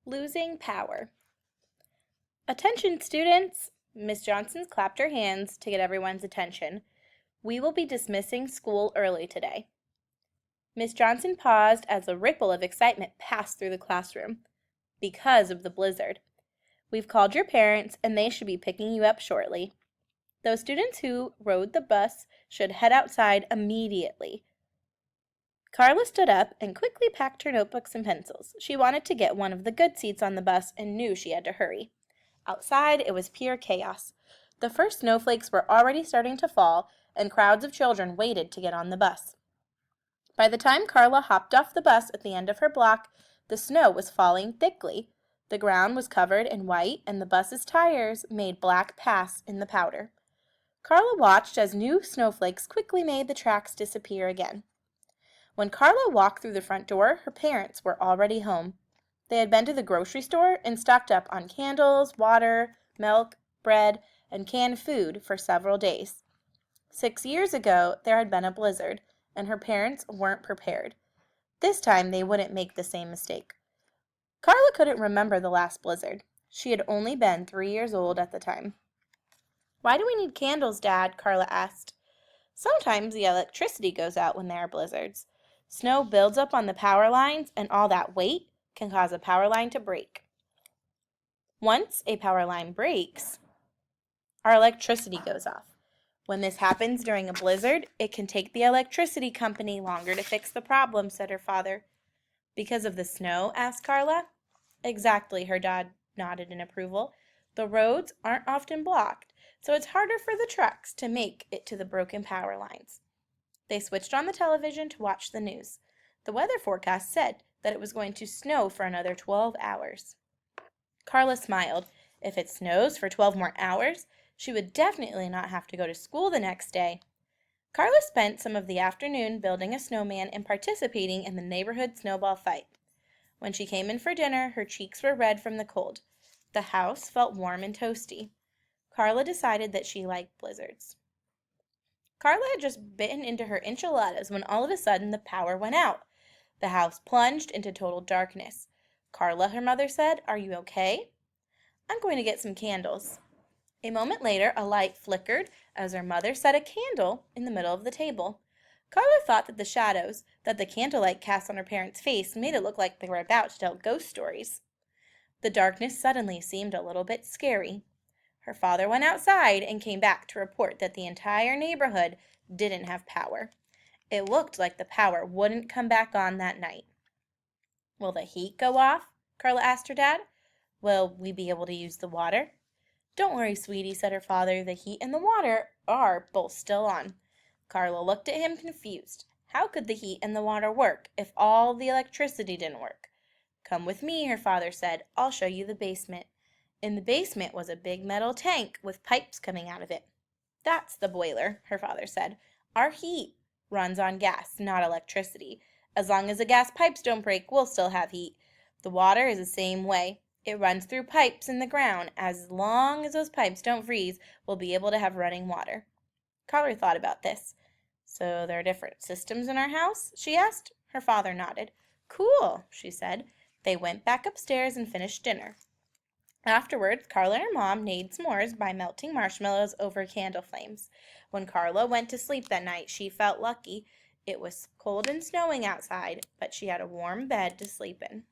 Losing power. Attention, students! Miss Johnson clapped her hands to get everyone's attention. We will be dismissing school early today. Miss Johnson paused as a ripple of excitement passed through the classroom. Because of the blizzard. We've called your parents and they should be picking you up shortly. Those students who rode the bus should head outside immediately. Carla stood up and quickly packed her notebooks and pencils. She wanted to get one of the good seats on the bus and knew she had to hurry. Outside, it was pure chaos. The first snowflakes were already starting to fall, and crowds of children waited to get on the bus. By the time Carla hopped off the bus at the end of her block, the snow was falling thickly. The ground was covered in white, and the bus's tires made black paths in the powder. Carla watched as new snowflakes quickly made the tracks disappear again. When Carla walked through the front door, her parents were already home. They had been to the grocery store and stocked up on candles, water, milk, bread, and canned food for several days. 6 years ago, there had been a blizzard, and her parents weren't prepared. This time, they wouldn't make the same mistake. Carla couldn't remember the last blizzard. She had only been 3 years old at the time. "Why do we need candles, Dad?" Carla asked. "Sometimes the electricity goes out when there are blizzards. Snow builds up on the power lines, and all that weight can cause a power line to break. Once a power line breaks, our electricity goes off. When this happens during a blizzard, it can take the electricity company longer to fix the problem," said her father. "Because of the snow?" asked Carla. "Exactly," her dad nodded in approval. "The roads aren't often blocked, so it's harder for the trucks to make it to the broken power lines." They switched on the television to watch the news. The weather forecast said that it was going to snow for another 12 hours. Carla smiled. If it snows for 12 more hours, she would definitely not have to go to school the next day. Carla spent some of the afternoon building a snowman and participating in the neighborhood snowball fight. When she came in for dinner, her cheeks were red from the cold. The house felt warm and toasty. Carla decided that she liked blizzards. Carla had just bitten into her enchiladas when all of a sudden the power went out. The house plunged into total darkness. "Carla," her mother said, "are you okay?" "I'm going to get some candles." A moment later, a light flickered as her mother set a candle in the middle of the table. Carla thought that the shadows that the candlelight cast on her parents' face made it look like they were about to tell ghost stories. The darkness suddenly seemed a little bit scary. Her father went outside and came back to report that the entire neighborhood didn't have power. It looked like the power wouldn't come back on that night. "Will the heat go off?" Carla asked her dad. "Will we be able to use the water?" "Don't worry, sweetie," said her father. "The heat and the water are both still on." Carla looked at him confused. How could the heat and the water work if all the electricity didn't work? "Come with me," her father said. "I'll show you the basement." In the basement was a big metal tank with pipes coming out of it. "That's the boiler," her father said. "Our heat runs on gas, not electricity. As long as the gas pipes don't break, we'll still have heat. The water is the same way. It runs through pipes in the ground. As long as those pipes don't freeze, we'll be able to have running water." Carla thought about this. "So there are different systems in our house?" she asked. Her father nodded. "Cool," she said. They went back upstairs and finished dinner. Afterwards, Carla and her mom made s'mores by melting marshmallows over candle flames. When Carla went to sleep that night, she felt lucky. It was cold and snowing outside, but she had a warm bed to sleep in.